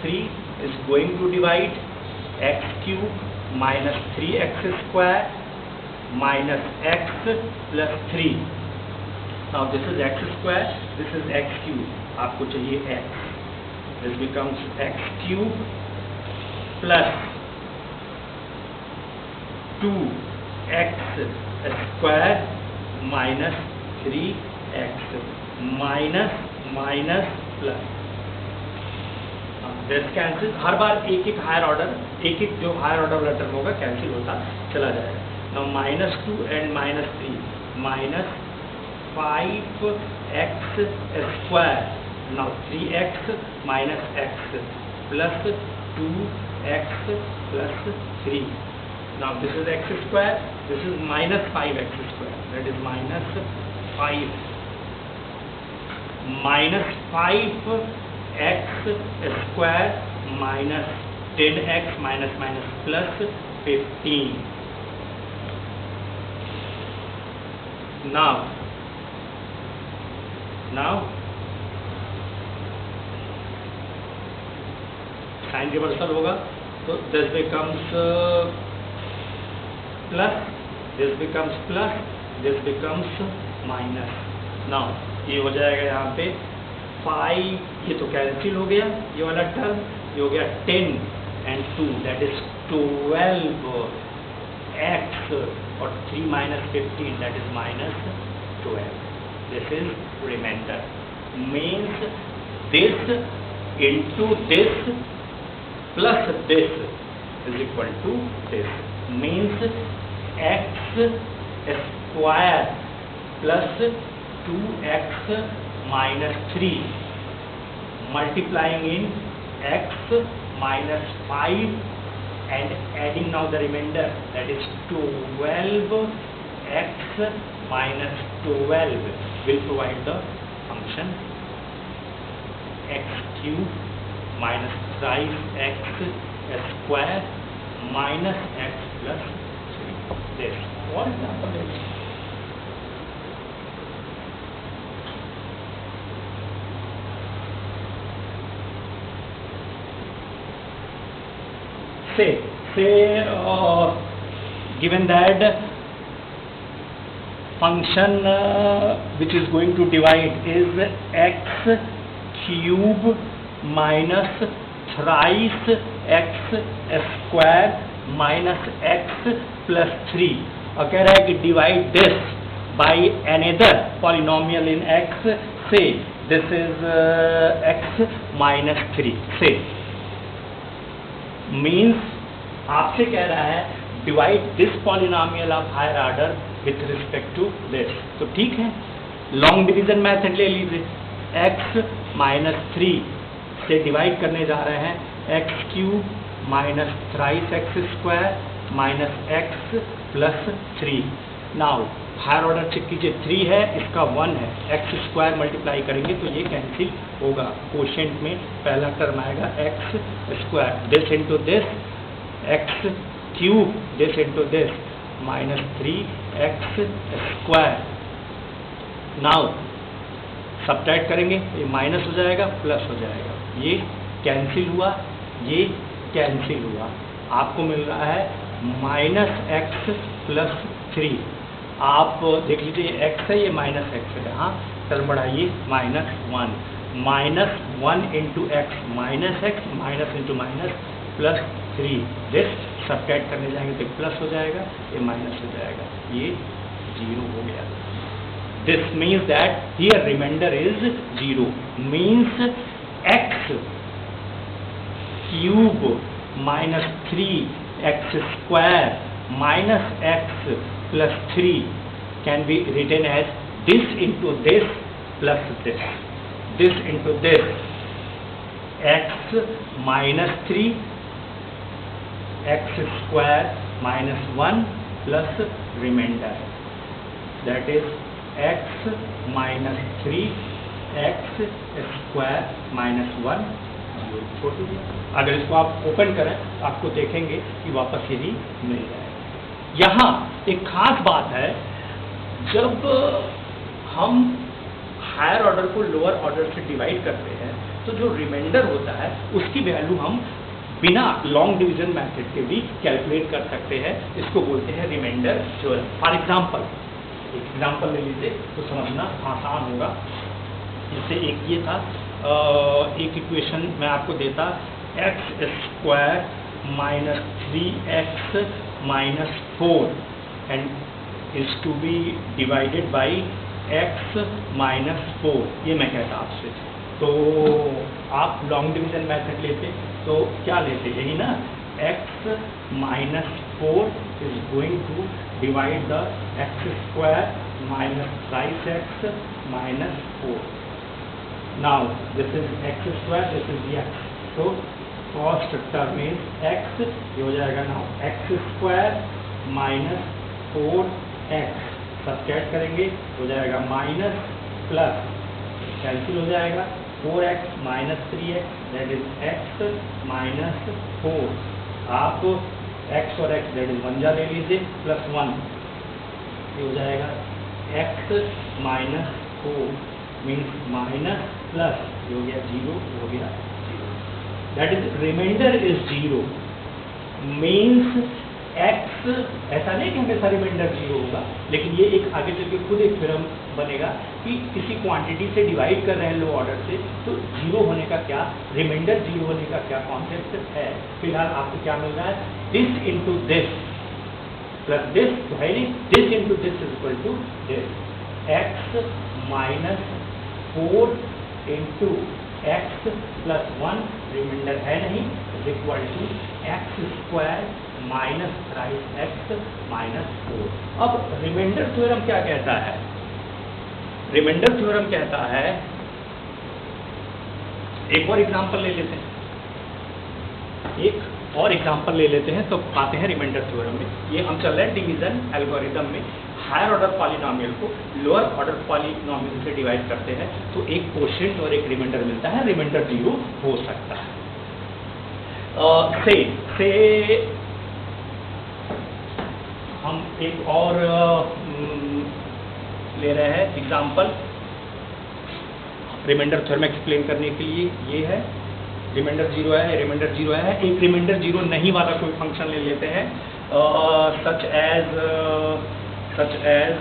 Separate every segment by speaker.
Speaker 1: 3 is going to divide x cube minus 3x square minus x plus 3. Now this is x square, this is x cube. आपको चाहिए x. This becomes x cube plus 2x square minus 3x minus plus. This cancel. हर बार एक एक higher order, एक एक जो higher order वाला टर्म होगा कैंसिल होता चला जाएगा. Now -2 and -3 minus 5x square. Now 3x minus x plus 2x plus 3. Now this is x square, this is minus 5x square, that is minus 5 5x square minus 10x minus plus 15. Now sign reversal होगा तो this becomes plus, this becomes plus, this becomes minus. Now ये हो जाएगा यहाँ पे 5, ये तो cancel हो गया ये वाला टर्म, ये हो गया 10 and 2 that is 12x और 3 minus 15 that is minus 12. This is remainder. Means this into this plus this is equal to this. Means x square plus 2x minus 3 multiplying in x minus 5 and adding now the remainder, that is 12x minus 12 will provide the function x cube minus thrice x square minus x plus 3. This. For example, this. Say given that function which is going to divide is x cube minus thrice x square minus x plus 3. और कह रहा है कि divide this by another polynomial in x. Say this is x minus 3. Say means आपसे कह रहा है divide this polynomial of higher order with respect to this. तो ठीक है, लॉन्ग डिवीजन मेथड ले लीजिए. x minus 3 से डिवाइड करने जा रहे हैं x cube minus thrice x square minus x plus 3. Now higher order check कीजिए, 3 है, इसका 1 है, x स्क्वायर मल्टीप्लाई करेंगे तो ये कैंसिल होगा. कोशेंट में पहला टर्म आएगा x square, this into this x cube, this into this minus 3x square. Now subtract करेंगे, ये माइनस हो जाएगा प्लस हो जाएगा, ये कैंसिल हुआ, ये कैंसिल हुआ. आपको मिल रहा है माइनस एक्स प्लस 3. आप देख लीजिए x है, ये माइनस एक्स है. हाँ, टर्म बढ़ाइए -1 into x minus x minus into minus plus 3. This subtract करने जाएंगे तो प्लस हो जाएगा, ये माइनस हो जाएगा, ये 0 हो गया. This means that here remainder is 0. Means x cube minus 3x square minus x plus 3 can be written as this into this plus this. This into this x minus 3 x square minus 1 plus remainder, that is x minus 3 x square minus 1. अगर इसको आप open करें आपको देखेंगे कि वापस यही मिल जाएगा. यहाँ एक खास बात है, जब हम हायर ऑर्डर को लोअर ऑर्डर से डिवाइड करते हैं तो जो रिमाइंडर होता है उसकी वैल्यू हम बिना लॉन्ग डिवीजन मेथड के भी कैलकुलेट कर सकते हैं। इसको बोलते हैं रिमाइंडर थ्योरम। फॉर एग्जांपल एक एग्जांपल ले लीजिए तो समझना आसान होगा। जैसे एक ये था, एक इक्वेशन मैं आपको देता, x square minus 3x minus 4 and is to be divided by x minus 4। ये मैं कहता आपसे, तो आप लॉन्ग डिवीजन मेथड लेते तो क्या लेते, यही ना, x minus 4 is going to divide the x square minus thrice x minus 4। Now this is x square, this is x, so first term is x, ये हो जाएगा now x square minus 4x, subtract करेंगे हो जाएगा minus plus, cancel हो जाएगा 4x minus 3x, that is x minus 4। आप x और x दैट इज 1 जा ले लीजिए प्लस 1, ये हो जाएगा x minus 4 means minus plus, ये हो गया 0, हो गया 0, that is remainder is 0 means x, ऐसा नहीं कि हमेशा रिमाइंडर 0 होगा, लेकिन ये एक आगे चल के खुद एक थ्योरम बनेगा कि किसी क्वांटिटी से डिवाइड कर रहे हैं लो ऑर्डर से, तो 0 होने का क्या, रिमाइंडर 0 होने का क्या कॉन्सेप्ट है। फिलहाल आपको क्या मिल रहा है, this into this plus this, तो है नहीं, this into this is equal to this, x minus 4 into x plus 1, remainder है नहीं, is equal to x square minus thrice x minus 4। अब रिमाइंडर थ्योरम क्या कहता है, रिमाइंडर थ्योरम कहता है, एक और एग्जांपल ले लेते हैं, एक और एग्जांपल ले लेते हैं तो पाते हैं रिमाइंडर थ्योरम में। ये हम चल रहे हैं डिवीजन एल्गोरिदम में, हायर ऑर्डर पॉलिनोमियल को लोअर ऑर्डर पॉलिनोमियल से डिवाइड करते हैं तो एक कोशेंट और एक रिमाइंडर मिलता है, रिमाइंडर 0 हो सकता है। से हम एक और ले रहे हैं एग्जांपल रिमाइंडर थ्योरम एक्सप्लेन करने के लिए। ये है रिमाइंडर 0 है, रिमाइंडर 0 है, एक रिमाइंडर 0 नहीं वाला कोई फंक्शन ले लेते हैं, such as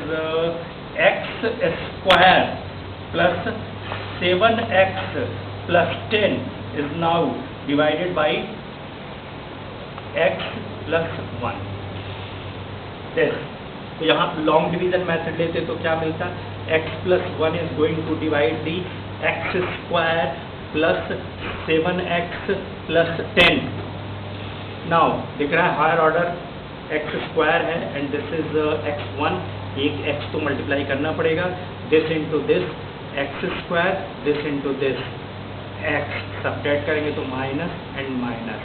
Speaker 1: x square plus 7x plus 10 is now divided by x plus 1। तो यहाँ लॉन्ग डिवीजन मेथड लेते तो क्या मिलता, x plus 1 is going to divide the x square plus 7x plus 10। Now दिख रहा है हायर ऑर्डर एक्स स्क्वायर है एंड दिस इज x1, एक x तो मल्टीप्लाई करना पड़ेगा, this into this x square, this into this x, subtract करेंगे तो माइनस एंड माइनस,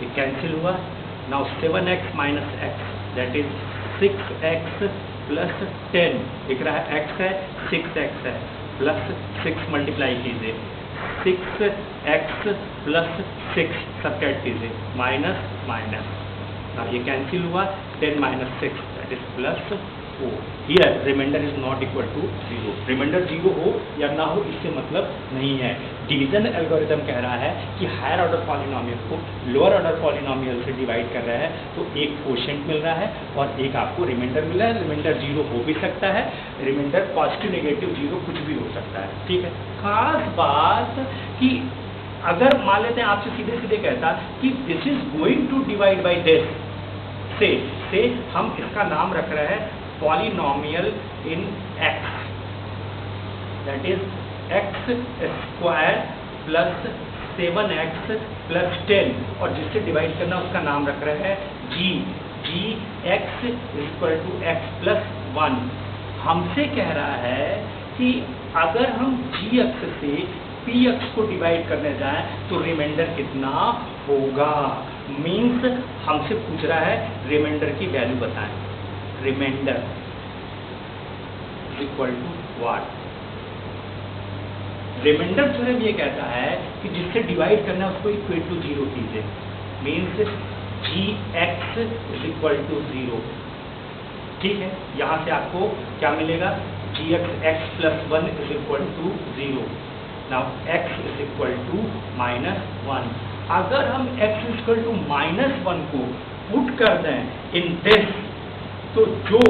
Speaker 1: ये कैंसिल हुआ। Now 7x minus x that is 6x plus 10, दिख रहा है x है 6x है, प्लस 6 मल्टीप्लाई कीजिए, 6x प्लस 6 सब्ट्रैक्ट कीजिए, माइनस माइनस, ये कैंसिल हुआ, 10 minus 6 that is plus 4। Here remainder is not equal to 0, remainder 0 हो या ना हो इससे मतलब नहीं है। डिवीजन एल्गोरिथम कह रहा है कि हायर ऑर्डर पॉलिनोमियल को लोअर ऑर्डर पॉलिनोमियल से डिवाइड कर रहा है तो एक कोशेंट मिल रहा है और एक आपको रिमाइंडर मिल रहा है। रिमाइंडर 0 हो भी सकता है, रिमाइंडर पॉजिटिव नेगेटिव 0 कुछ भी हो सकता है, ठीक है। खास बात कि अगर मान लेते हैं आपसे सीधे सीधे कहता कि this is going to divide by this, से हम इसका नाम रख रहे हैं polynomial in x, that is x square plus 7x plus 10, और जिससे डिवाइड करना उसका नाम रख रहे हैं g x equal to x plus 1। हमसे कह रहा है कि अगर हम g x से p x को डिवाइड करने जाएं तो रिमाइंडर कितना होगा, मीन्स हमसे पूछ रहा है रिमाइंडर की वैल्यू बताएं, remainder equal to what. Remainder theorem ये कहता है कि जिससे डिवाइड करना है उसको इक्वल टू 0 कीजिए, means gx is equal to 0, ठीक है। यहाँ से आपको क्या मिलेगा, gx x plus 1 is equal to 0। Now x is equal to -1। अगर हम x इज इक्वल टू -1 को पुट कर दें इन दिस, तो जो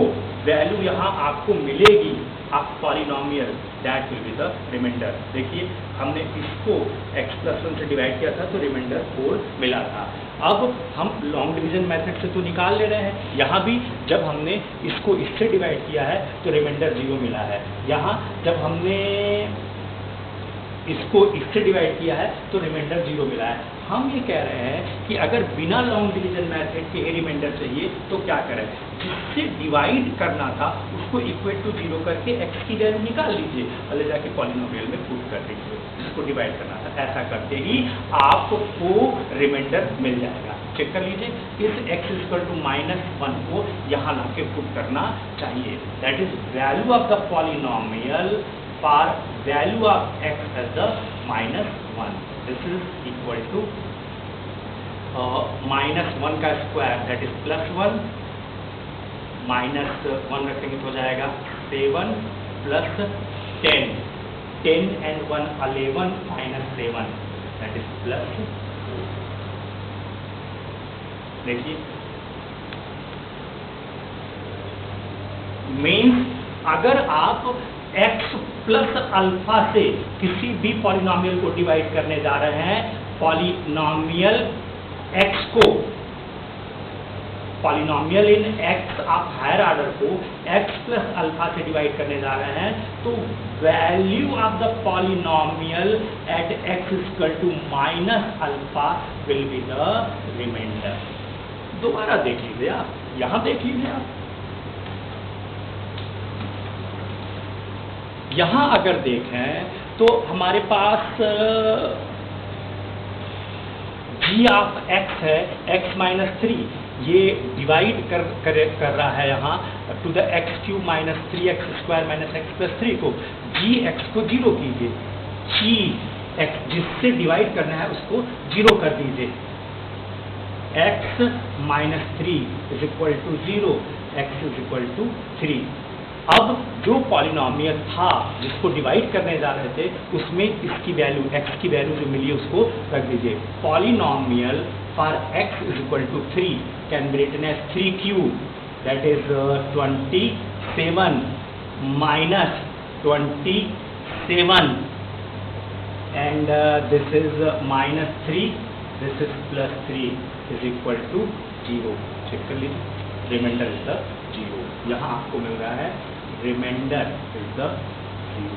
Speaker 1: वैल्यू यहाँ आपको मिलेगी of polynomial, that will be the remainder. देखिए हमने इसको x+1 से डिवाइड किया था तो रिमाइंडर 4 मिला था। अब हम लॉन्ग डिवीजन मेथड से तो निकाल ले रहे हैं, यहाँ भी जब हमने इसको इससे डिवाइड किया है तो रिमाइंडर 0 मिला है। यहाँ जब हमने इसको इससे डिवाइड किया है तो रिमाइंडर 0 मिला है। हम ये कह रहे हैं कि अगर बिना लॉन्ग डिवीजन मेथड के रिमाइंडर चाहिए तो क्या करें, जिससे डिवाइड करना था उसको इक्वल टू 0 करके x की वैल्यू निकाल लीजिए और ले जाके पॉलिनोमियल में पुट कर दीजिए, जिसको डिवाइड करना था। ऐसा करते ही आपको रिमाइंडर मिल जाएगा। चेक कर लीजिए, इस x इक्वल टू -1 को यहाँ ला के पुट करना चाहिए। That is value of the polynomial for value of x as the -1. This is equal to -1 का स्क्वायर, that is +1, -1 रखेंगे तो हो जाएगा 7 + 10, 10 and 1 11 -7, that is +4। देखिए मीन्स अगर आप x प्लस अल्फा से किसी भी पॉलिनोमियल को डिवाइड करने जा रहे हैं, पॉलिनोमियल x को, पॉलिनोमियल इन x आप हायर ऑर्डर को x प्लस अल्फा से डिवाइड करने जा रहे हैं, तो value of the polynomial at x equal to -alpha will be the remainder. दोबारा देख लीजिए आप, यहां देख लीजिए आप, यहाँ अगर देखें तो हमारे पास g ऑफ x है x-3, ये डिवाइड कर रहा है यहाँ to the x³ - 3x² - x+3 को। gx को 0 कीजिए, g जिससे डिवाइड करना है उसको 0 कर दीजिए। x - 3 is equal to 0, x is equal to 3। अब जो पॉलिनोमियल था जिसको डिवाइड करने जा रहे थे उसमें इसकी वैल्यू x की वैल्यू जो मिली उसको रख दीजिए। Polynomial for x is equal to 3 can be written as 3³ that is 27 minus 27 and this is -3, this is +3 is equal to 0। Check कर लीजिए, रिमाइंडर इज द 0। यहाँ आपको मिल रहा है remainder is the 0।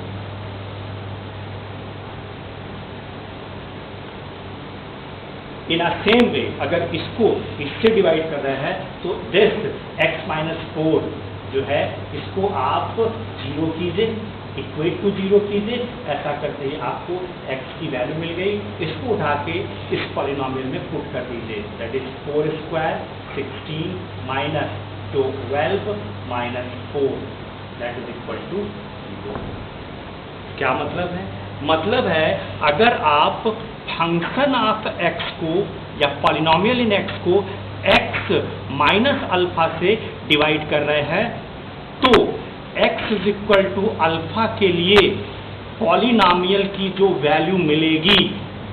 Speaker 1: In a same way अगर इसको इससे डिवाइड कर रहे हैं तो दिस x-4 जो है इसको आप 0 कीजिए, इक्वेट टू 0 कीजिए। ऐसा करते ही आपको x की वैल्यू मिल गई। इसको उठा के इस पॉलिनोमियल में पुट कर दीजिए, that is 4² 16 minus 12 -4 that is equal to 0। क्या मतलब है? मतलब है अगर आप फंक्शन ऑफ x को या पॉलिनोमियल इन x को x माइनस अल्फा से डिवाइड कर रहे हैं तो x is equal to alpha के लिए पॉलिनोमियल की जो वैल्यू मिलेगी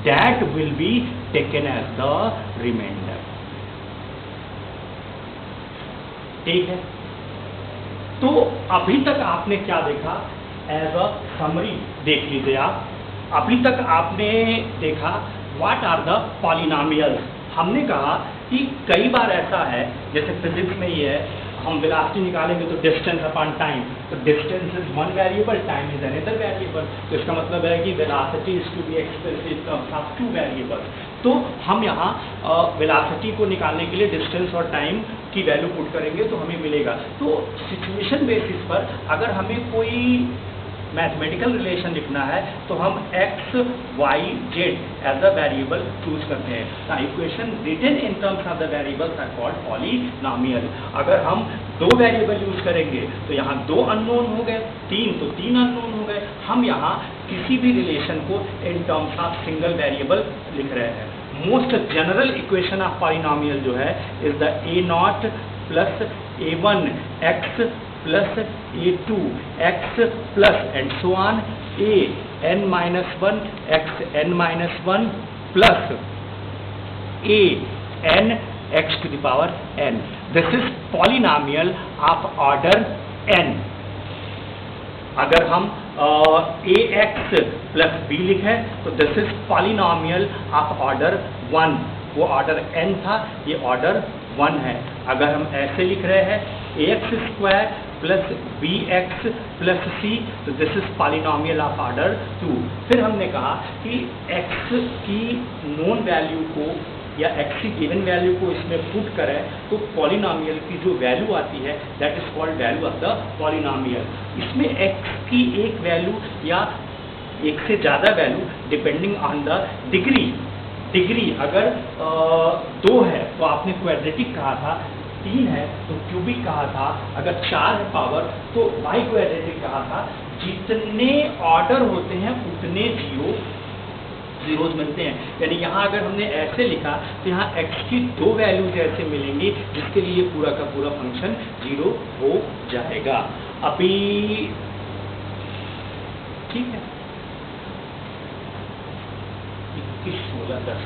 Speaker 1: that will be taken as the remainder. ठीक है, तो अभी तक आपने क्या देखा? एज अ समरी देख लीजिए आप। अभी तक आपने देखा व्हाट आर द पॉलिनोमियल्स। हमने कहा कि कई बार ऐसा है, जैसे फिजिक्स में ही है, हम वेलोसिटी निकालेंगे तो डिस्टेंस अपॉन टाइम, तो distance is one variable, time is another variable. तो इसका मतलब है कि velocity is to be expressed in terms of two variables. तो हम यहाँ वेलोसिटी को निकालने के लिए डिस्टेंस और टाइम की वैल्यू पुट करेंगे तो हमें मिलेगा। तो सिचुएशन बेसिस पर अगर हमें कोई मैथमेटिकल रिलेशन लिखना है तो हम x, y, z as a variable choose करते हैं। The equation written in terms of the variables are called polynomial. अगर हम दो वेरिएबल यूज करेंगे तो यहाँ दो अननोन हो गए, तीन तो तीन अननोन हो गए। हम यहाँ किसी भी रिलेशन को इन टर्म्स ऑफ सिंगल वेरिएबल लिख रहे हैं। Most general equation of polynomial जो है is the a0 plus a1 x plus a2 x plus and so on a n minus one x n minus one plus a n x to the power n. This is polynomial of order n. अगर हम ax plus b लिखें तो this is polynomial of order 1. वो order n था, ये order 1 है. अगर हम ऐसे लिख रहे हैं ax square plus bx plus c तो this is polynomial of order 2. फिर हमने कहा कि x की नोन वैल्यू को या x की गिवन वैल्यू को इसमें पुट करें तो पॉलिनॉमियल की जो वैल्यू आती है that is called value of the polynomial. इसमें x की एक वैल्यू या एक से ज़्यादा value depending on the degree अगर 2 है तो आपने क्वाड्रेटिक कहा था, 3 है तो क्यूबिक कहा था, अगर 4 है पावर तो बाई क्वाड्रेटिक कहा था. जितने ऑर्डर होते हैं उतने जीरोज मिलते हैं. यानी यहाँ अगर हमने ऐसे लिखा तो यहाँ x की 2 वैल्यूज ऐसे मिलेंगी जिसके लिए पूरा का पूरा फंक्शन 0 हो जाएगा. अभी ठीक है 21 16 10